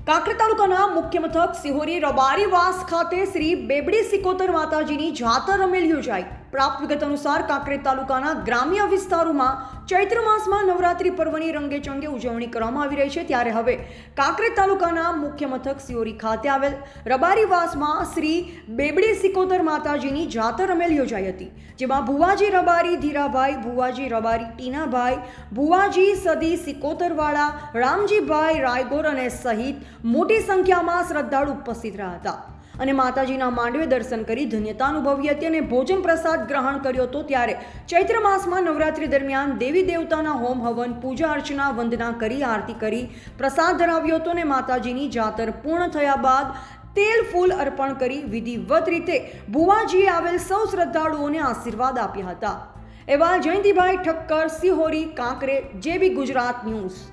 કાંકરેજ તાલુકાના મુખ્ય મથક સિહોરી રબારીવાસ ખાતે શ્રી બેબડી સિકોતર માતાજીની જાતર રમેલ યોજાઈ। પ્રાપ્ત વિગત અનુસાર કાંકરેજ તાલુકાના ગ્રામ્ય વિસ્તારોમાં ચૈત્ર માસમાં નવરાત્રી પર્વની રંગેચંગે ઉજવણી કરવામાં આવી રહી છે, ત્યારે હવે કાંકરેજ તાલુકાના મુખ્ય મથક સિહોરી ખાતે આવેલ રબારીવાસમાં શ્રી બેબડી સિકોતર માતાજીની જાતર રમેલ યોજાઈ હતી, જેમાં ભુવાજી રબારી ધીરાભાઈ, ભુવાજી રબારી ટીનાભાઈ, ભુવાજી સદી સિકોતરવાળા, રામજીભાઈ રાયગોર અને સહિત મોટી સંખ્યામાં શ્રદ્ધાળુ ઉપસ્થિત રહ્યા હતા અને માતાજીના માંડવે દર્શન કરી ધન્યતા અનુભવી હતી અને ભોજન પ્રસાદ ગ્રહણ કર્યો હતો। ત્યારે ચૈત્ર માસમાં નવરાત્રી દરમિયાન દેવી દેવતાના હોમ હવન, પૂજા અર્ચના, વંદના કરી, આરતી કરી, પ્રસાદ ધરાવ્યો હતો અને માતાજીની જાતર પૂર્ણ થયા બાદ તેલ ફૂલ અર્પણ કરી વિધિવત રીતે ભુવાજીએ આવેલ સૌ શ્રદ્ધાળુઓને આશીર્વાદ આપ્યા હતા। એવા જયંતિભાઈ ઠક્કર, સિહોરી, કાંકરેજ, જેબી ગુજરાત ન્યૂઝ।